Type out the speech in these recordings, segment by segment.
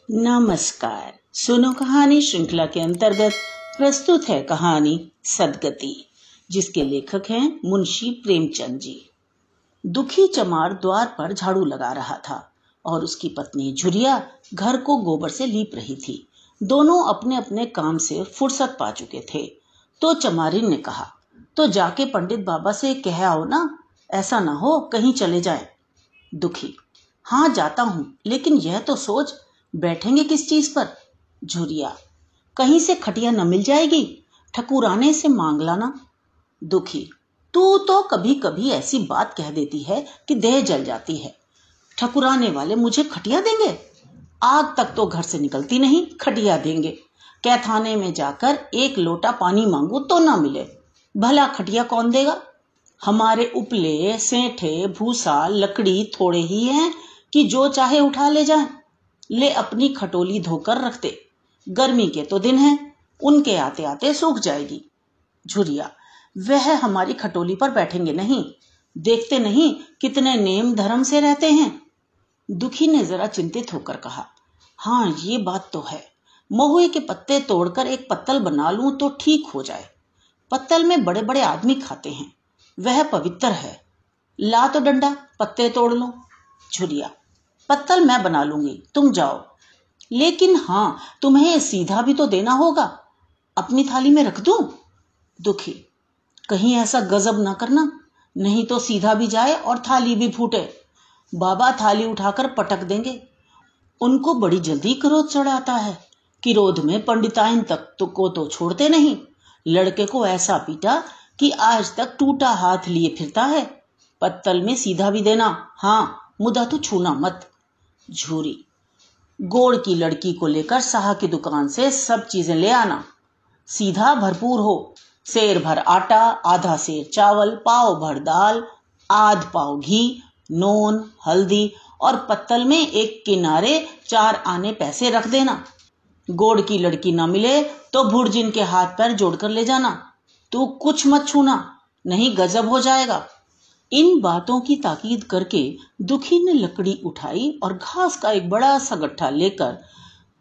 नमस्कार। सुनो कहानी श्रृंखला के अंतर्गत प्रस्तुत है कहानी सदगति, जिसके लेखक हैं मुंशी प्रेमचंद जी। दुखी चमार द्वार पर झाड़ू लगा रहा था और उसकी पत्नी झुरिया घर को गोबर से लीप रही थी। दोनों अपने अपने काम से फुर्सत पा चुके थे। तो चमारिन ने कहा, तो जाके पंडित बाबा से कह आओ ना, ऐसा ना हो कहीं चले जाए। दुखी, हाँ जाता हूं, लेकिन यह तो सोच बैठेंगे किस चीज पर। झुरिया, कहीं से खटिया न मिल जाएगी, ठकुराने से मांग लाना। दुखी, तू तो कभी कभी ऐसी बात कह देती है कि देह जल जाती है। ठकुराने वाले मुझे खटिया देंगे? आग तक तो घर से निकलती नहीं, खटिया देंगे? कैथाने में जाकर एक लोटा पानी मांगू तो ना मिले, भला खटिया कौन देगा? हमारे उपले सेंठे भूसा लकड़ी थोड़े ही हैं कि जो चाहे उठा ले जाए। ले अपनी खटोली धोकर रखते, गर्मी के तो दिन हैं, उनके आते आते सूख जाएगी। झुरिया, वह हमारी खटोली पर बैठेंगे नहीं, देखते नहीं कितने नेम धर्म से रहते हैं। दुखी ने जरा चिंतित होकर कहा, हाँ ये बात तो है, महुए के पत्ते तोड़कर एक पत्तल बना लूं तो ठीक हो जाए। पत्तल में बड़े बड़े आदमी खाते हैं, वह पवित्र है। ला तो डंडा, पत्ते तोड़ लो। झुरिया, पत्तल मैं बना लूंगी, तुम जाओ। लेकिन हाँ, तुम्हें सीधा भी तो देना होगा, अपनी थाली में रख दूं? दुखी, कहीं ऐसा गजब ना करना, नहीं तो सीधा भी जाए और थाली भी फूटे। बाबा थाली उठाकर पटक देंगे। उनको बड़ी जल्दी क्रोध चढ़ाता है। क्रोध में पंडिताइन तक को तो छोड़ते नहीं। लड़के को ऐसा पीटा कि आज तक टूटा हाथ लिए फिरता है। पत्तल में सीधा भी देना, हाँ मुदा तो छूना मत। झूरी, गोड़ की लड़की को लेकर साहा की दुकान से सब चीजें ले आना, सीधा भरपूर हो। सेर भर आटा, आधा सेर चावल, पाव भर दाल, आध पाव घी, नून हल्दी और पत्तल में एक किनारे 4 आने पैसे रख देना। गोड़ की लड़की ना मिले तो भुर्जिन के हाथ पैर जोड़कर ले जाना। तू कुछ मत छूना, नहीं गजब हो जाएगा। इन बातों की ताकीद करके दुखी ने लकड़ी उठाई और घास का एक बड़ा सा गट्ठा लेकर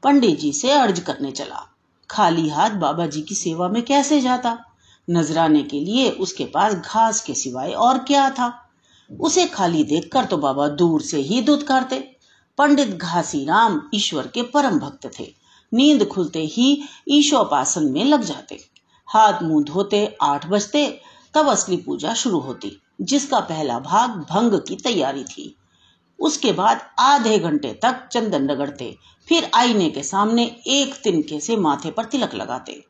पंडित जी से अर्ज करने चला। खाली हाथ बाबा जी की सेवा में कैसे जाता? नजराने के लिए उसके पास घास के सिवाय और क्या था? उसे खाली देखकर तो बाबा दूर से ही दुत्कारते। पंडित घासी राम ईश्वर के परम भक्त थे। नींद खुलते ही ईशोपासन में लग जाते। हाथ मुंह धोते 8 बजते, तब असली पूजा शुरू होती, जिसका पहला भाग भंग की तैयारी थी। उसके बाद आधे घंटे तक चंदन रगड़ते, फिर आईने के सामने एक तिनके से माथे पर तिलक लगाते।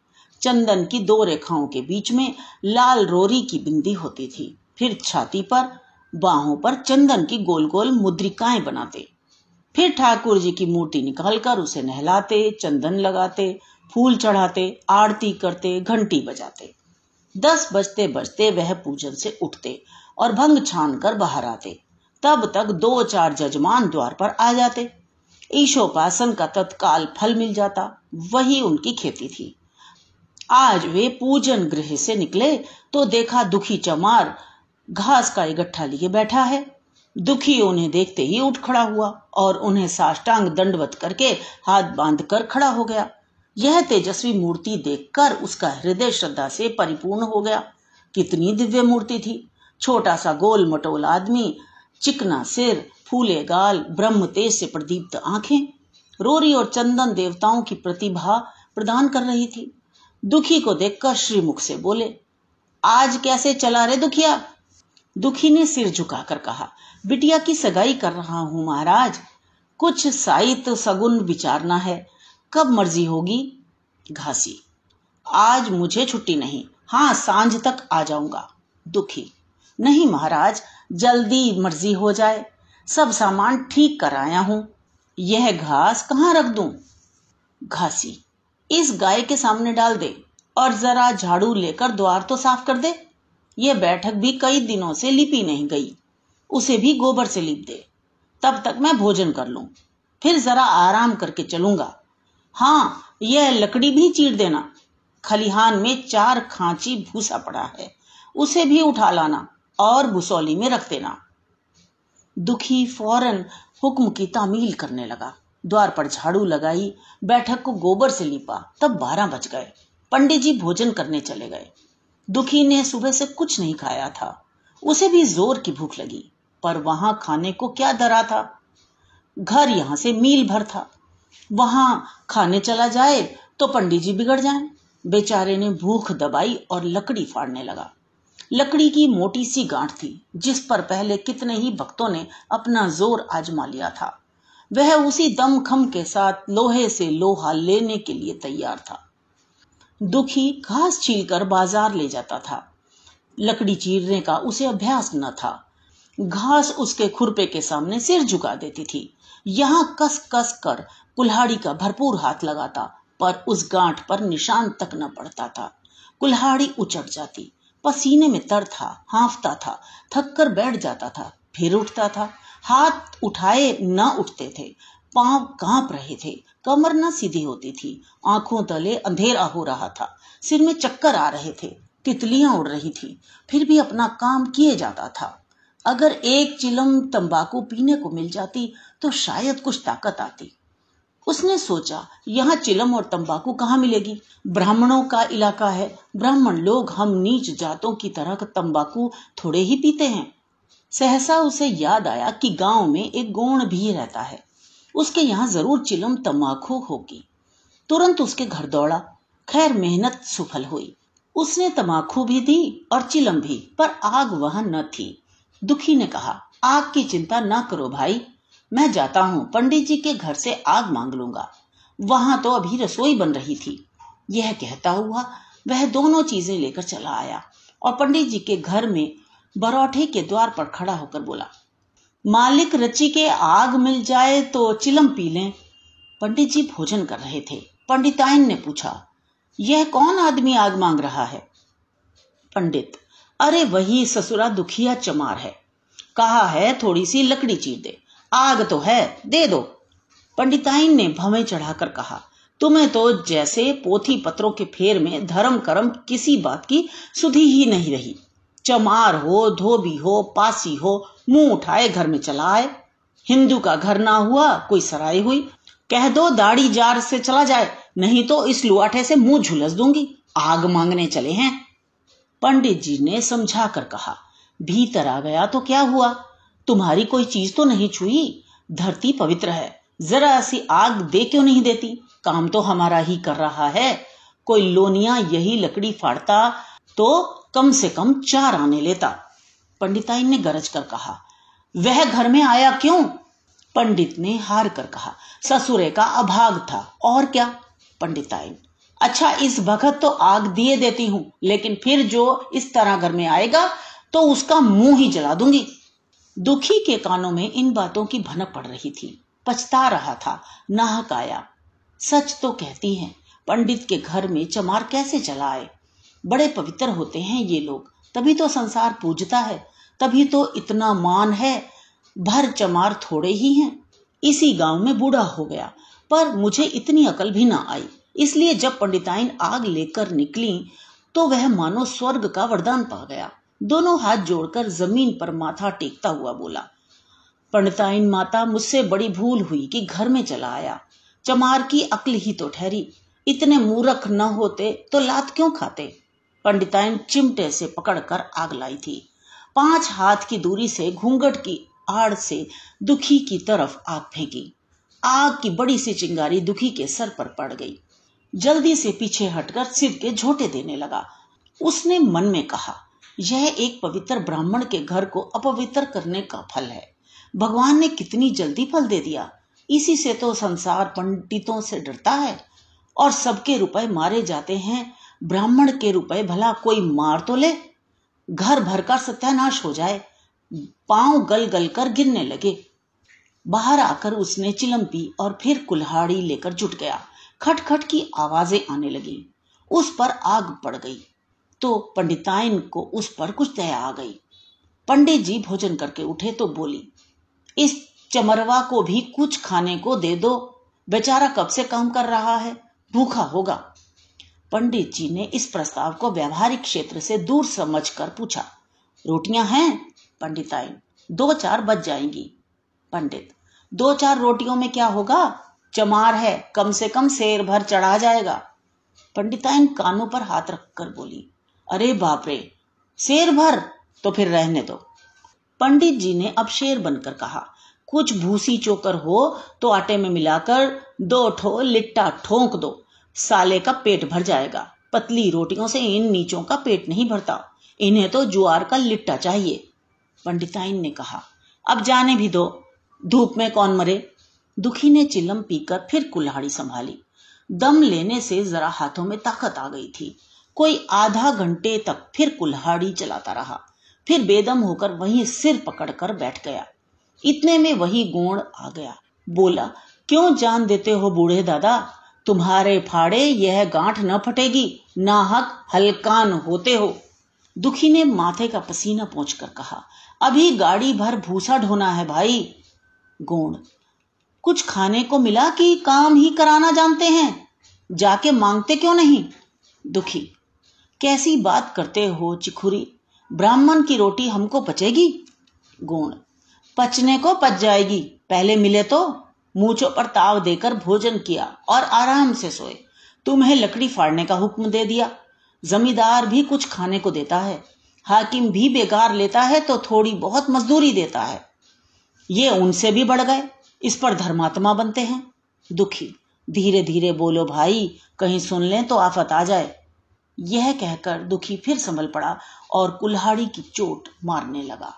चंदन की 2 रेखाओं के बीच में लाल रोरी की बिंदी होती थी। फिर छाती पर, बाहों पर चंदन की गोल गोल मुद्रिकाएं बनाते। फिर ठाकुर जी की मूर्ति निकालकर उसे नहलाते, चंदन लगाते, फूल चढ़ाते, आरती करते, घंटी बजाते। 10 बजते बजते वह पूजन से उठते और भंग छान कर बाहर आते। तब तक 2-4 जजमान द्वार पर आ जाते। ईशोपासन का तत्काल फल मिल जाता, वही उनकी खेती थी। आज वे पूजन गृह से निकले तो देखा दुखी चमार घास का एक गट्ठा लिए बैठा है। दुखी उन्हें देखते ही उठ खड़ा हुआ और उन्हें साष्टांग दंडवत करके हाथ बांधकर खड़ा हो गया। यह तेजस्वी मूर्ति देखकर उसका हृदय श्रद्धा से परिपूर्ण हो गया। कितनी दिव्य मूर्ति थी! छोटा सा गोल मटोल आदमी, चिकना सिर, फूले गाल, ब्रह्म तेज से प्रदीप्त आंखें, रोरी और चंदन देवताओं की प्रतिभा प्रदान कर रही थी। दुखी को देखकर श्रीमुख से बोले, आज कैसे चला रे दुखिया? दुखी ने सिर झुकाकर कहा, बिटिया की सगाई कर रहा हूं महाराज, कुछ साहित्य सगुन विचारना है, कब मर्जी होगी? घासी, आज मुझे छुट्टी नहीं, हाँ सांझ तक आ जाऊंगा। दुखी, नहीं महाराज, जल्दी मर्जी हो जाए, सब सामान ठीक कर आया हूं, यह घास कहाँ रख दूं? घासी, इस गाय के सामने डाल दे और जरा झाड़ू लेकर द्वार तो साफ कर दे। यह बैठक भी कई दिनों से लिपी नहीं गई, उसे भी गोबर से लीप दे, तब तक मैं भोजन कर लूं, फिर जरा आराम करके चलूंगा। हाँ, यह लकड़ी भी चीर देना। खलिहान में 4 खांची भूसा पड़ा है, उसे भी उठा लाना और भुसौली में रख देना। दुखी फौरन हुक्म की तामील करने लगा। द्वार पर झाड़ू लगाई, बैठक को गोबर से लीपा, तब 12 बज गए। पंडित जी भोजन करने चले गए। दुखी ने सुबह से कुछ नहीं खाया था। उसे भी जोर की भूख लगी, पर वहां खाने को क्या धरा था। घर यहां से मील भर था। वहां खाने चला जाए तो पंडित जी बिगड़ जाएं। बेचारे ने भूख दबाई और लकड़ी फाड़ने लगा। लकड़ी की मोटी सी गांठ थी, जिस पर पहले कितने ही भक्तों ने अपना जोर आजमा लिया था। वह उसी दमखम के साथ लोहे से लोहा लेने के लिए तैयार था। दुखी घास छीलकर बाजार ले जाता था। लकड़ी चीरने का उसे अभ्यास न था। घास उसके खुरपे के सामने सिर झुका देती थी। यहां कस कस कर कुल्हाड़ी का भरपूर हाथ लगाता, पर उस गांठ पर निशान तक न पड़ता था। कुल्हाड़ी उचट जाती। पसीने में तर था, हांफता था, थक कर बैठ जाता था, फिर उठता था। हाथ उठाए न उठते थे, पांव कांप रहे थे, कमर न सीधी होती थी, आंखों तले अंधेरा हो रहा था, सिर में चक्कर आ रहे थे, तितलियां उड़ रही थी, फिर भी अपना काम किए जाता था। अगर एक चिलम तंबाकू पीने को मिल जाती तो शायद कुछ ताकत आती। उसने सोचा, यहाँ चिलम और तंबाकू कहाँ मिलेगी? ब्राह्मणों का इलाका है। ब्राह्मण लोग हम नीच जातों की तरह तंबाकू थोड़े ही पीते हैं। सहसा उसे याद आया कि गांव में एक गोंड भी रहता है, उसके यहाँ जरूर चिलम तंबाकू होगी। तुरंत उसके घर दौड़ा। खैर मेहनत सफल हुई। उसने तंबाकू भी दी और चिलम भी, पर आग वहां न थी। दुखी ने कहा, आग की चिंता न करो भाई, मैं जाता हूं, पंडित जी के घर से आग मांग लूंगा, वहां तो अभी रसोई बन रही थी। यह कहता हुआ वह दोनों चीजें लेकर चला आया और पंडित जी के घर में बरौठे के द्वार पर खड़ा होकर बोला, मालिक रची के आग मिल जाए तो चिलम पी लें। पंडित जी भोजन कर रहे थे। पंडिताइन ने पूछा, यह कौन आदमी आग मांग रहा है? पंडित, अरे वही ससुरा दुखिया चमार है, कहा है थोड़ी सी लकड़ी चीर दे, आग तो है, दे दो। पंडिताइन ने भवें चढ़ाकर कहा, तुम्हें तो जैसे पोथी पत्रों के फेर में धर्म कर्म किसी बात की सुधि ही नहीं रही। चमार हो, धोबी हो, पासी हो, मुंह उठाए घर में चला आए। हिंदू का घर ना हुआ कोई सराय हुई। कह दो दाढ़ी जार से चला जाए, नहीं तो इस लुआठे से मुंह झुलस दूंगी। आग मांगने चले हैं। पंडित जी ने समझा कर कहा, भीतर आ गया तो क्या हुआ, तुम्हारी कोई चीज तो नहीं छुई। धरती पवित्र है, जरा सी आग दे क्यों नहीं देती? काम तो हमारा ही कर रहा है। कोई लोनिया यही लकड़ी फाड़ता तो कम से कम 4 आने लेता। पंडिताइन ने गरज कर कहा, वह घर में आया क्यों? पंडित ने हार कर कहा, ससुरे का अभाग था, और क्या? पंडिताइन, अच्छा इस वक्त तो आग दिए देती हूं, लेकिन फिर जो इस तरह घर में आएगा तो उसका मुंह ही जला दूंगी। दुखी के कानों में इन बातों की भनक पड़ रही थी। पछता रहा था, नाहक आया। सच तो कहती हैं, पंडित के घर में चमार कैसे चला आए? बड़े पवित्र होते हैं ये लोग, तभी तो संसार पूजता है, तभी तो इतना मान है। भर चमार थोड़े ही हैं। इसी गांव में बूढ़ा हो गया, पर मुझे इतनी अकल भी ना आई, इसलिए जब पंडिताइन आग लेकर निकली तो वह मानो स्वर्ग का वरदान पा गया। दोनों हाथ जोड़कर जमीन पर माथा टेकता हुआ बोला, पंडिताइन माता, मुझसे बड़ी भूल हुई कि घर में चला आया। चमार की अक्ल ही तो ठहरी, इतने मूर्ख न होते तो लात क्यों खाते? पंडिताइन चिमटे से पकड़कर आग लाई थी। 5 हाथ की दूरी से घूंघट की आड़ से दुखी की तरफ आग फेंकी। आग की बड़ी सी चिंगारी दुखी के सर पर पड़ गई। जल्दी से पीछे हटकर सिर के झोंटे देने लगा। उसने मन में कहा, यह एक पवित्र ब्राह्मण के घर को अपवित्र करने का फल है। भगवान ने कितनी जल्दी फल दे दिया। इसी से तो संसार पंडितों से डरता है और सबके रुपए मारे जाते हैं। ब्राह्मण के रुपए भला कोई मार तो ले, घर भर का सत्यानाश हो जाए। पांव गल गल कर गिरने लगे। बाहर आकर उसने चिलम पी और फिर कुल्हाड़ी लेकर जुट गया। खटखट की आवाजें आने लगी। उस पर आग पड़ गई तो पंडिताइन को उस पर कुछ दया आ गई। पंडित जी भोजन करके उठे तो बोली, इस चमरवा को भी कुछ खाने को दे दो, बेचारा कब से काम कर रहा है, भूखा होगा। पंडित जी ने इस प्रस्ताव को व्यवहारिक क्षेत्र से दूर समझकर पूछा, रोटियां हैं? पंडिताइन, 2-4 बच जाएंगी। पंडित, 2-4 रोटियों में क्या होगा, चमार है, कम से कम शेर भर चढ़ा जाएगा। पंडिताइन कानों पर हाथ रखकर बोली, अरे बाप रे, शेर भर? तो फिर रहने दो। पंडित जी ने अब शेर बनकर कहा, कुछ भूसी चोकर हो तो आटे में मिलाकर 2 ठो लिट्टा ठोंक दो, साले का पेट भर जाएगा। पतली रोटियों से इन नीचों का पेट नहीं भरता, इन्हें तो ज्वार का लिट्टा चाहिए। पंडिताइन ने कहा, अब जाने भी दो, धूप में कौन मरे। दुखी ने चिलम पीकर फिर कुल्हाड़ी संभाली। दम लेने से जरा हाथों में ताकत आ गई थी। कोई आधा घंटे तक फिर कुल्हाड़ी चलाता रहा, फिर बेदम होकर वहीं सिर पकड़कर बैठ गया। इतने में वही गोंड आ गया। बोला, क्यों जान देते हो बूढ़े दादा, तुम्हारे फाड़े यह गांठ न फटेगी, नाहक हलकान होते हो। दुखी ने माथे का पसीना पोंछकर कहा, अभी गाड़ी भर भूसा ढोना है भाई। गोंड, कुछ खाने को मिला कि काम ही कराना जानते हैं, जाके मांगते क्यों नहीं। दुखी, कैसी बात करते हो चिखुरी, ब्राह्मण की रोटी हमको पचेगी। गोंड, पचने को पच जाएगी, पहले मिले तो। मूंछों पर ताव देकर भोजन किया और आराम से सोए। तुम्हें लकड़ी फाड़ने का हुक्म दे दिया। जमींदार भी कुछ खाने को देता है, हाकिम भी बेगार लेता है तो थोड़ी बहुत मजदूरी देता है। ये उनसे भी बढ़ गए, इस पर धर्मात्मा बनते हैं। दुखी, धीरे धीरे बोलो भाई, कहीं सुन लें तो आफत आ जाए। यह कहकर दुखी फिर संभल पड़ा और कुल्हाड़ी की चोट मारने लगा।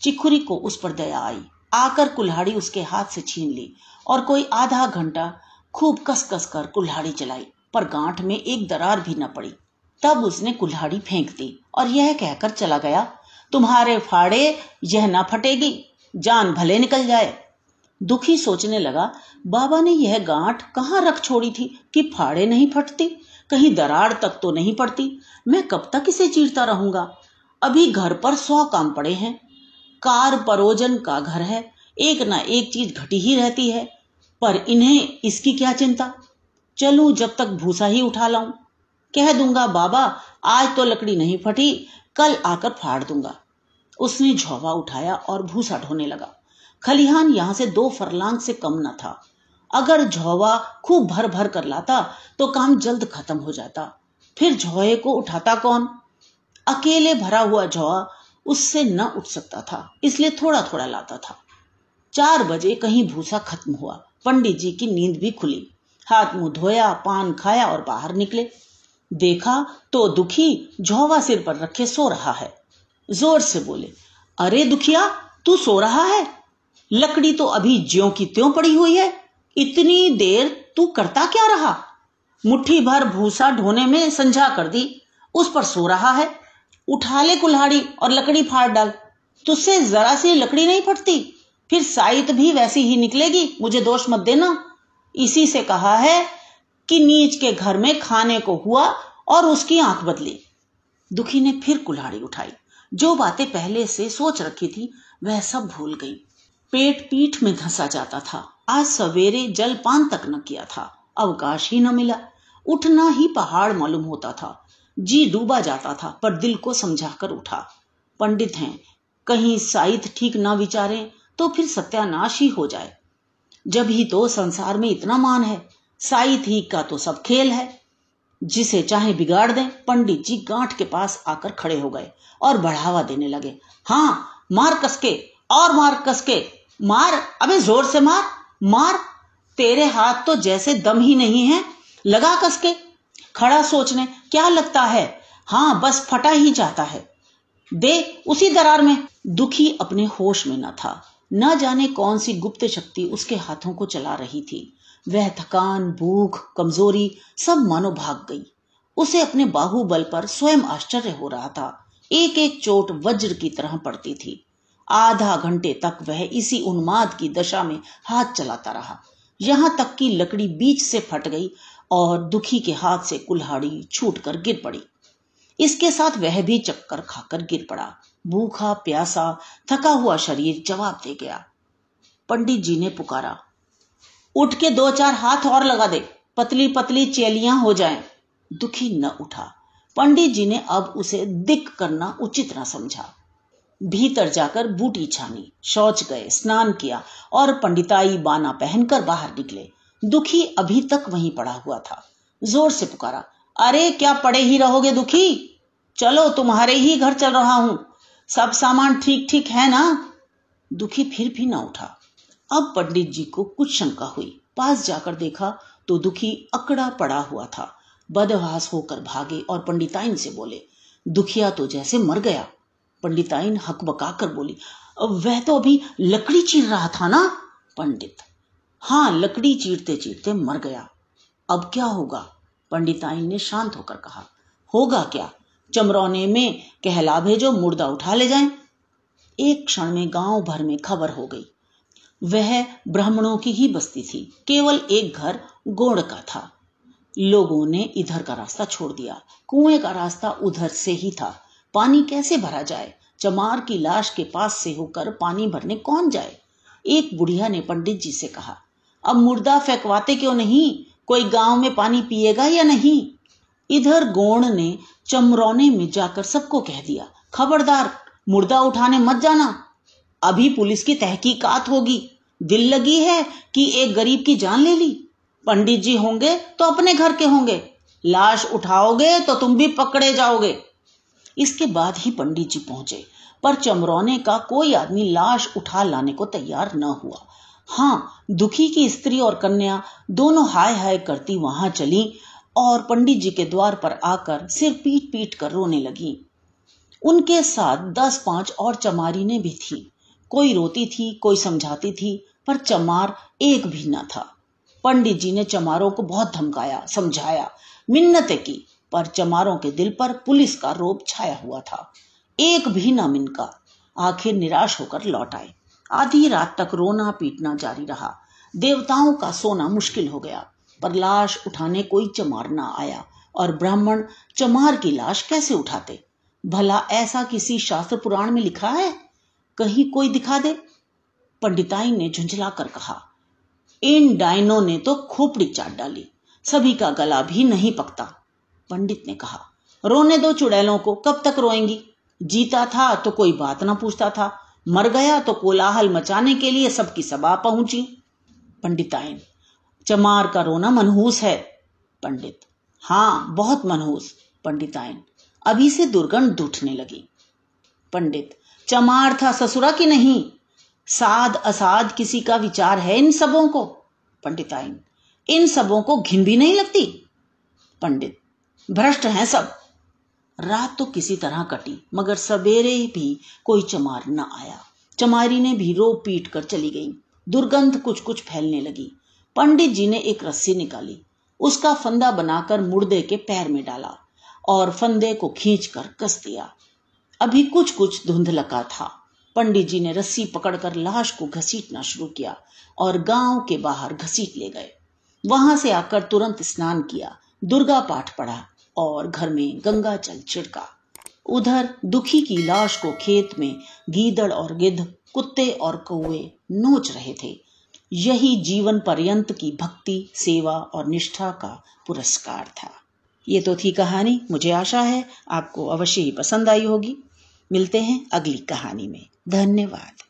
चिखुरी को उस पर दया आई, आकर कुल्हाड़ी उसके हाथ से छीन ली और कोई आधा घंटा खूब कस कस कर कुल्हाड़ी चलाई, पर गांठ में एक दरार भी न पड़ी। तब उसने कुल्हाड़ी फेंक दी और यह कहकर चला गया, तुम्हारे फाड़े यह ना फटेगी, जान भले निकल जाए। दुखी सोचने लगा, बाबा ने यह गांठ कहाँ रख छोड़ी थी कि फाड़े नहीं फटती, कहीं दरार तक तो नहीं पड़ती। मैं कब तक इसे चीरता रहूंगा। अभी घर पर 100 काम पड़े हैं। कार परोजन का घर है, एक ना एक चीज घटी ही रहती है, पर इन्हें इसकी क्या चिंता। चलूं जब तक भूसा ही उठा लाऊं। कह दूंगा, बाबा आज तो लकड़ी नहीं फटी, कल आकर फाड़ दूंगा। उसने झोवा उठाया और भूसा ढोने लगा। खलिहान यहां से 2 फरलांग से कम न था। अगर झोवा खूब भर भर कर लाता तो काम जल्द खत्म हो जाता। फिर झोए को उठाता कौन। अकेले भरा हुआ झोआ उससे न उठ सकता था, इसलिए थोड़ा थोड़ा लाता था। 4 बजे कहीं भूसा खत्म हुआ। पंडित जी की नींद भी खुली। हाथ मुंह धोया, पान खाया और बाहर निकले। देखा तो दुखी झोवा सिर पर रखे सो रहा है। जोर से बोले, अरे दुखिया, तू सो रहा है? लकड़ी तो अभी ज्यों की त्यों पड़ी हुई है, इतनी देर तू करता क्या रहा? मुट्ठी भर भूसा ढोने में संझा कर दी, उस पर सो रहा है। उठा ले कुल्हाड़ी और लकड़ी फाड़ डाल। तुझसे जरा सी लकड़ी नहीं फटती, फिर साइत भी वैसी ही निकलेगी। मुझे दोष मत देना। इसी से कहा है कि नीच के घर में खाने को हुआ और उसकी आंख बदली। दुखी ने फिर कुल्हाड़ी उठाई। जो बातें पहले से सोच रखी थी वह सब भूल गई। पेट पीठ में धंसा जाता था। आज सवेरे जलपान तक न किया था, अवकाश ही न मिला। उठना ही पहाड़ मालूम होता था। जी डूबा जाता था, पर दिल को समझाकर उठा। पंडित हैं, कहीं साइत ठीक ना विचारें तो फिर सत्यानाश ही हो जाए। जब ही तो संसार में इतना मान है, साइत ही का तो सब खेल है, जिसे चाहे बिगाड़ दें। पंडित जी गांठ के पास आकर खड़े हो गए और बढ़ावा देने लगे। हाँ, मार कसके और मार कसके, मार, अबे जोर से मार, मार। तेरे हाथ तो जैसे दम ही नहीं है, लगा कसके। खड़ा सोचने क्या लगता है, हाँ बस फटा ही जाता है, दे उसी दरार में। दुखी अपने होश में न था। न जाने कौन सी गुप्त शक्ति उसके हाथों को चला रही थी। वह थकान, भूख, कमजोरी सब मानो भाग गई। उसे अपने बाहुबल पर स्वयं आश्चर्य हो रहा था। एक एक चोट वज्र की तरह पड़ती थी। आधा घंटे तक वह इसी उन्माद की दशा में हाथ चलाता रहा, यहां तक कि लकड़ी बीच से फट गई और दुखी के हाथ से कुल्हाड़ी छूटकर गिर पड़ी। इसके साथ वह भी चक्कर खाकर गिर पड़ा। भूखा प्यासा थका हुआ शरीर जवाब दे गया। पंडित जी ने पुकारा, उठ के 2-4 हाथ और लगा दे, पतली पतली चेलियां हो जाएं। दुखी न उठा। पंडित जी ने अब उसे दिक करना उचित न समझा। भीतर जाकर बूटी छानी, शौच गए, स्नान किया और पंडिताई बाना पहनकर बाहर निकले। दुखी अभी तक वहीं पड़ा हुआ था। जोर से पुकारा, अरे क्या पड़े ही रहोगे दुखी? चलो तुम्हारे ही घर चल रहा हूं, सब सामान ठीक ठीक है ना? दुखी फिर भी ना उठा। अब पंडित जी को कुछ शंका हुई। पास जाकर देखा तो दुखी अकड़ा पड़ा हुआ था। बदहवास होकर भागे और पंडिताइन से बोले, दुखिया तो जैसे मर गया। पंडिताइन हकबकाकर बोली, वह तो अभी लकड़ी चीर रहा था ना? पंडित, हाँ, लकड़ी चीरते चीरते मर गया। अब क्या होगा? पंडिताइन ने शांत होकर कहा, होगा क्या, चमरौने में कहला भेजो, मुर्दा उठा ले जाएं। एक क्षण में गांव भर में खबर हो गई। वह ब्राह्मणों की ही बस्ती थी, केवल एक घर गोड़ का था। लोगों ने इधर का रास्ता छोड़ दिया, कुएं का रास्ता उधर से ही था। पानी कैसे भरा जाए? चमार की लाश के पास से होकर पानी भरने कौन जाए? एक बुढ़िया ने पंडित जी से कहा, अब मुर्दा फेंकवाते क्यों नहीं? कोई गांव में पानी पिएगा या नहीं? इधर गोण ने चमरौने में जाकर सबको कह दिया, खबरदार, मुर्दा उठाने मत जाना, अभी पुलिस की तहकीकात होगी। दिल लगी है कि एक गरीब की जान ले ली। पंडित जी होंगे तो अपने घर के होंगे, लाश उठाओगे तो तुम भी पकड़े जाओगे। इसके बाद ही पंडित जी पहुंचे, पर चमरौने का कोई आदमी लाश उठा लाने को तैयार न हुआ। हाँ, दुखी की स्त्री और कन्या दोनों हाय हाय करती वहां चली और पंडित जी के द्वार पर आकर सिर पीट पीट कर रोने लगी। उनके साथ 10-5 और चमारिनें भी थी। कोई रोती थी, कोई समझाती थी, पर चमार एक भी न था। पंडित जी ने चमारों को बहुत धमकाया, समझाया, मिन्नतें की, पर चमारों के दिल पर पुलिस का रोब छाया हुआ था। एक भी न मिनका। आखिर निराश होकर लौट आए। आधी रात तक रोना पीटना जारी रहा। देवताओं का सोना मुश्किल हो गया, पर लाश उठाने कोई चमार ना आया। और ब्राह्मण चमार की लाश कैसे उठाते? भला ऐसा किसी शास्त्र पुराण में लिखा है? कहीं कोई दिखा दे। पंडिताइन ने झुंझला कर कहा, इन डायनों ने तो खोपड़ी चाट डाली, सभी का गला भी नहीं पकता। पंडित ने कहा, रोने दो चुड़ैलों को, कब तक रोएंगी? जीता था तो कोई बात ना पूछता था, मर गया तो कोलाहल मचाने के लिए सबकी सभा पहुंची। पंडिताइन, चमार का रोना मनहूस है। पंडित, हाँ, बहुत मनहूस। पंडिताइन, अभी से दुर्गंध उठने लगी। पंडित, चमार था ससुरा की नहीं? साध असाध किसी का विचार है इन सबों को? पंडिताइन, इन सबों को घिन भी नहीं लगती? पंडित, भ्रष्ट हैं सब। रात तो किसी तरह कटी, मगर सवेरे भी कोई चमार न आया। चमारी ने भी रो पीट कर चली गई। दुर्गंध कुछ कुछ फैलने लगी। पंडित जी ने एक रस्सी निकाली, उसका फंदा बनाकर मुर्दे के पैर में डाला और फंदे को खींचकर कस दिया। अभी कुछ कुछ धुंधलका था। पंडित जी ने रस्सी पकड़कर लाश को घसीटना शुरू किया और गांव के बाहर घसीट ले गए। वहां से आकर तुरंत स्नान किया, दुर्गा पाठ पढ़ा और घर में गंगा जल छिड़का। उधर दुखी की लाश को खेत में गीदड़ और गिद्ध, कुत्ते और कौवे नोच रहे थे। यही जीवन पर्यंत की भक्ति, सेवा और निष्ठा का पुरस्कार था। ये तो थी कहानी। मुझे आशा है आपको अवश्य ही पसंद आई होगी। मिलते हैं अगली कहानी में। धन्यवाद।